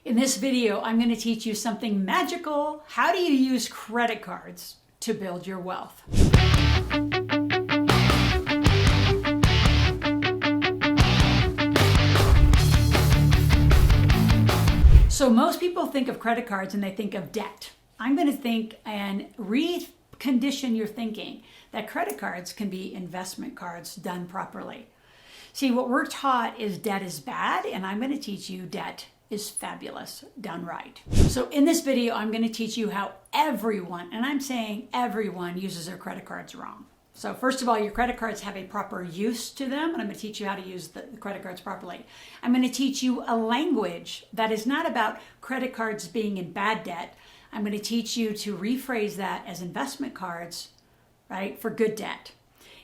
In this video, I'm going to teach you something magical. How do you use credit cards to build your wealth? So most people think of credit cards and they think of debt. I'm going to think and recondition your thinking that credit cards can be investment cards done properly. See, what we're taught is debt is bad, and I'm going to teach you debt is fabulous done right. So in this video, I'm going to teach you how everyone, and I'm saying everyone, uses their credit cards wrong. So first of all, your credit cards have a proper use to them, and I'm going to teach you how to use the credit cards properly. I'm going to teach you a language that is not about credit cards being in bad debt. I'm going to teach you to rephrase that as investment cards, right, for good debt.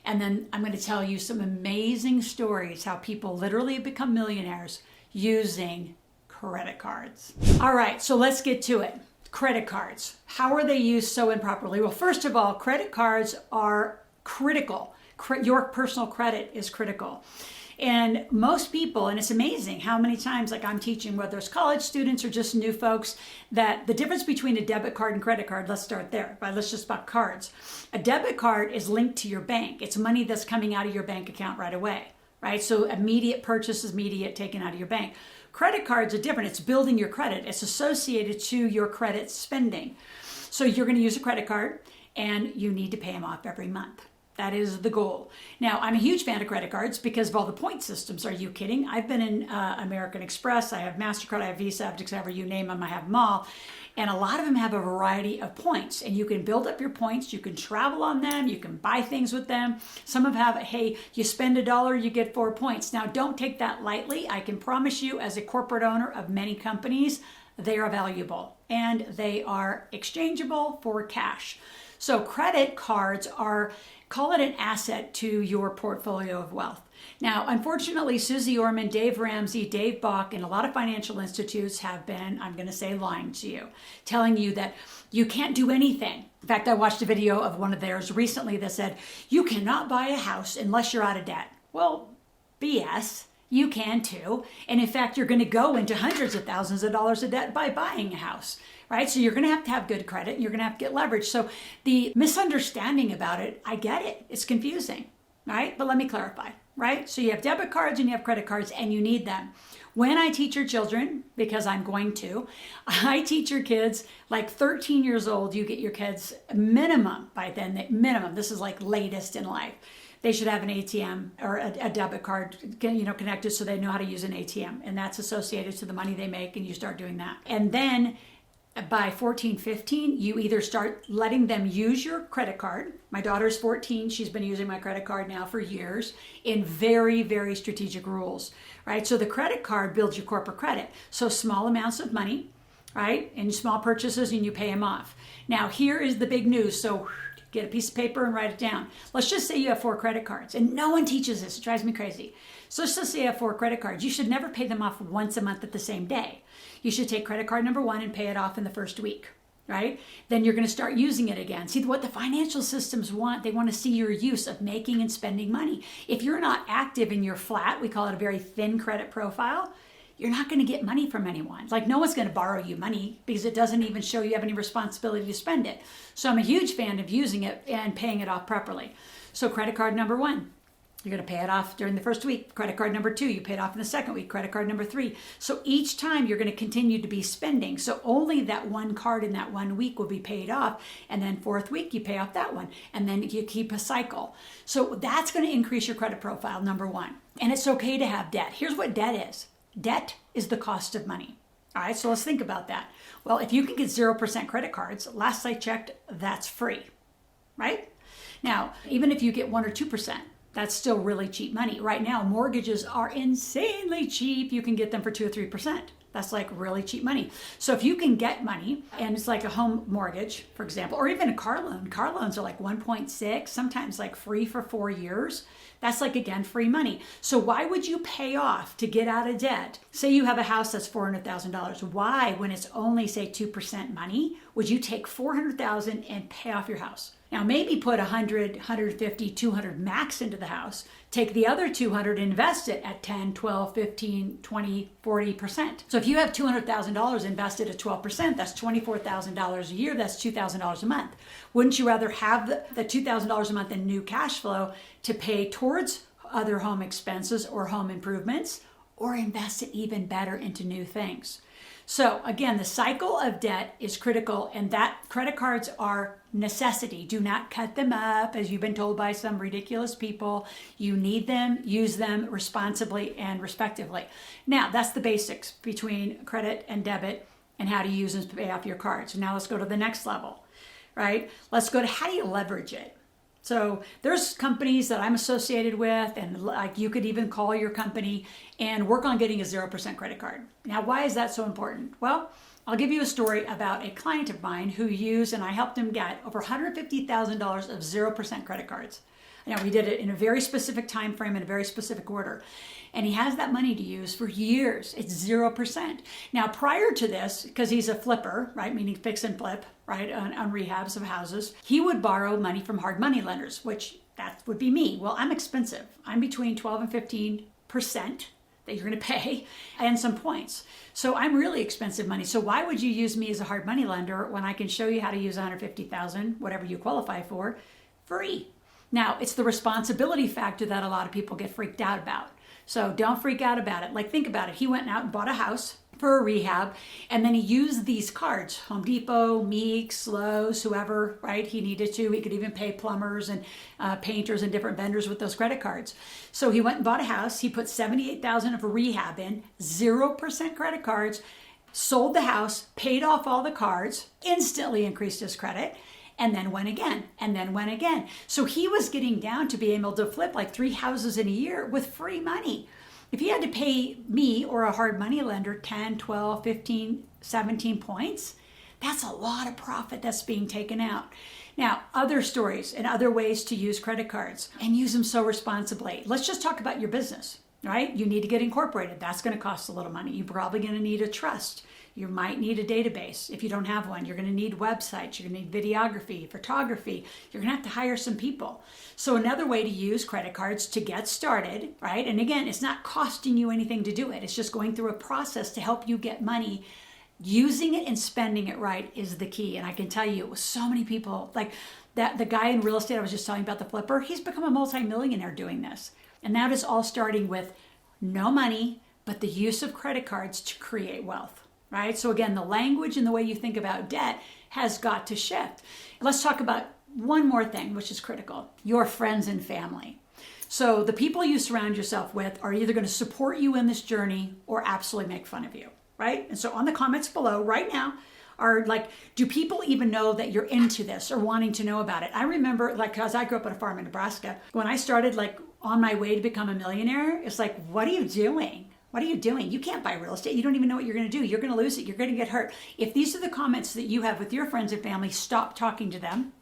And then I'm going to tell you some amazing stories how people literally become millionaires using credit cards. All right, so let's get to it. Credit cards. How are they used so improperly? Well, first of all, credit cards are critical. Your personal credit is critical. And most people, and it's amazing how many times, like I'm teaching, whether it's college students or just new folks, that the difference between a debit card and credit card, let's start there, but let's just about cards. A debit card is linked to your bank. It's money that's coming out of your bank account right away, right? So immediate purchase is immediate taken out of your bank. Credit cards are different. It's building your credit. It's associated to your credit spending. So you're going to use a credit card and you need to pay them off every month. That is the goal. Now, I'm a huge fan of credit cards because of all the point systems. Are you kidding? I've been in American Express. I have MasterCard. I have Visa, whatever you name them. I have them all. And a lot of them have a variety of points. And you can build up your points. You can travel on them. You can buy things with them. Some of them have, hey, you spend $1, you get 4 points. Now, don't take that lightly. I can promise you, as a corporate owner of many companies, they are valuable. And they are exchangeable for cash. So credit cards are, call it an asset to your portfolio of wealth. Now, unfortunately, Susie Orman, Dave Ramsey, Dave Bach, and a lot of financial institutes have been, I'm going to say, lying to you, telling you that you can't do anything. In fact, I watched a video of one of theirs recently that said, you cannot buy a house unless you're out of debt. Well, BS. You can too. And in fact, you're going to go into hundreds of thousands of dollars of debt by buying a house, right? So you're going to have good credit and you're going to have to get leverage. So the misunderstanding about it, I get it. It's confusing, right? But let me clarify, right? So you have debit cards and you have credit cards and you need them. When I teach your children, because I'm going to, I teach your kids like 13 years old, you get your kids minimum by then, minimum. This is like latest in life. They should have an ATM or a debit card, connected so they know how to use an ATM. And that's associated to the money they make, and you start doing that. And then by 14, 15, you either start letting them use your credit card. My daughter's 14. She's been using my credit card now for years in very, very strategic rules, right? So the credit card builds your corporate credit. So small amounts of money, right? And small purchases, and you pay them off. Now, here is the big news. So get a piece of paper and write it down. Let's just say you have 4 credit cards, and no one teaches this. It drives me crazy. So let's just say you have 4 credit cards. You should never pay them off once a month at the same day. You should take credit card number 1 and pay it off in the first week, right? Then you're going to start using it again. See, what the financial systems want, they want to see your use of making and spending money. If you're not active and you're flat, we call it a very thin credit profile, you're not going to get money from anyone. Like, no one's going to borrow you money because it doesn't even show you have any responsibility to spend it. So I'm a huge fan of using it and paying it off properly. So credit card number 1, you're going to pay it off during the first week. Credit card number 2, you pay it off in the second week. Credit card number 3. So each time you're going to continue to be spending. So only that one card in that 1 week will be paid off. And then 4th week, you pay off that one. And then you keep a cycle. So that's going to increase your credit profile, number 1. And it's okay to have debt. Here's what debt is. Debt is the cost of money. All right, so let's think about that. Well, if you can get 0% credit cards, last I checked, that's free, right? Now, even if you get 1 or 2%, that's still really cheap money. Right now, mortgages are insanely cheap. You can get them for 2 or 3%. That's like really cheap money. So if you can get money, and it's like a home mortgage, for example, or even a car loan. Car loans are like 1.6, sometimes like free for 4 years. That's like, again, free money. So why would you pay off to get out of debt? Say you have a house that's $400,000. Why, when it's only, say, 2% money, would you take $400,000 and pay off your house? Now maybe put 100, 150, 200 max into the house. Take the other 200 and invest it at 10, 12, 15, 20, 40%. So if you have $200,000 invested at 12%, that's $24,000 a year, that's $2,000 a month. Wouldn't you rather have the $2,000 a month in new cash flow to pay towards other home expenses or home improvements, or invest it even better into new things? So again, the cycle of debt is critical, and that credit cards are necessity. Do not cut them up, as you've been told by some ridiculous people. You need them, use them responsibly and respectively. Now, that's the basics between credit and debit and how to use and pay off your cards. Now let's go to the next level, right? Let's go to how do you leverage it? So there's companies that I'm associated with, and like you could even call your company and work on getting a 0% credit card. Now, why is that so important? Well, I'll give you a story about a client of mine who used, and I helped him get over $150,000 of 0% credit cards. Now, we did it in a very specific time frame in a very specific order. And he has that money to use for years. It's 0%. Now, prior to this, because he's a flipper, right, meaning fix and flip, right, on rehabs of houses, he would borrow money from hard money lenders, which that would be me. Well, I'm expensive. I'm between 12 and 15% that you're going to pay and some points. So I'm really expensive money. So why would you use me as a hard money lender when I can show you how to use $150,000, whatever you qualify for, free? Now, it's the responsibility factor that a lot of people get freaked out about. So don't freak out about it. Like, think about it. He went out and bought a house for a rehab, and then he used these cards, Home Depot, Meeks, Lowe's, whoever, right? He needed to. He could even pay plumbers and painters and different vendors with those credit cards. So he went and bought a house. He put $78,000 of a rehab in, 0% credit cards, sold the house, paid off all the cards, instantly increased his credit, and then went again, and then went again. So he was getting down to being able to flip like 3 houses in a year with free money. If he had to pay me or a hard money lender 10, 12, 15, 17 points, that's a lot of profit that's being taken out. Now, other stories and other ways to use credit cards and use them so responsibly. Let's just talk about your business, right? You need to get incorporated. That's going to cost a little money. You're probably going to need a trust. You might need a database. If you don't have one, you're going to need websites. You're going to need videography, photography. You're going to have to hire some people. So another way to use credit cards to get started, right? And again, it's not costing you anything to do it. It's just going through a process to help you get money. Using it and spending it right is the key. And I can tell you, with so many people, like that, the guy in real estate I was just telling about, the flipper, he's become a multimillionaire doing this. And that is all starting with no money, but the use of credit cards to create wealth. Right? So again, the language and the way you think about debt has got to shift. Let's talk about one more thing, which is critical: your friends and family. So the people you surround yourself with are either going to support you in this journey or absolutely make fun of you, right? And so on the comments below right now are like, do people even know that you're into this or wanting to know about it? I remember, like, because I grew up on a farm in Nebraska, when I started like on my way to become a millionaire, it's like, what are you doing? What are you doing? You can't buy real estate. You don't even know what you're going to do. You're going to lose it. You're going to get hurt. If these are the comments that you have with your friends and family, stop talking to them.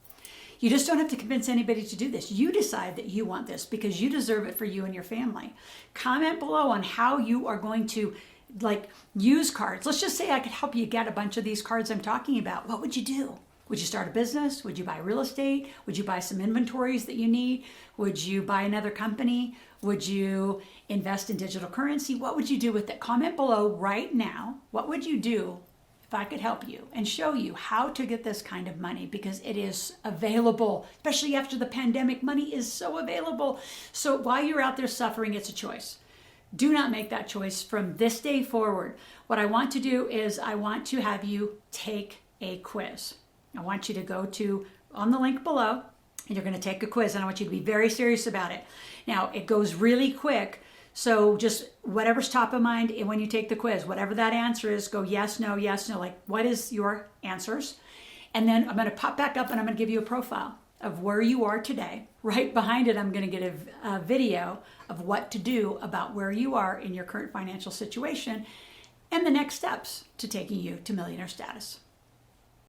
You just don't have to convince anybody to do this. You decide that you want this because you deserve it for you and your family. Comment below on how you are going to like use cards. Let's just say I could help you get a bunch of these cards I'm talking about. What would you do? Would you start a business? Would you buy real estate? Would you buy some inventories that you need? Would you buy another company? Would you invest in digital currency? What would you do with it? Comment below right now. What would you do if I could help you and show you how to get this kind of money? Because it is available, especially after the pandemic. Money is so available. So while you're out there suffering, it's a choice. Do not make that choice from this day forward. What I want to do is I want to have you take a quiz. I want you to go to on the link below, and you're going to take a quiz, and I want you to be very serious about it. Now, it goes really quick, so just whatever's top of mind, and when you take the quiz, whatever that answer is, go yes, no, like what is your answers? And then I'm going to pop back up and I'm going to give you a profile of where you are today. Right behind it, I'm going to get a video of what to do about where you are in your current financial situation and the next steps to taking you to millionaire status.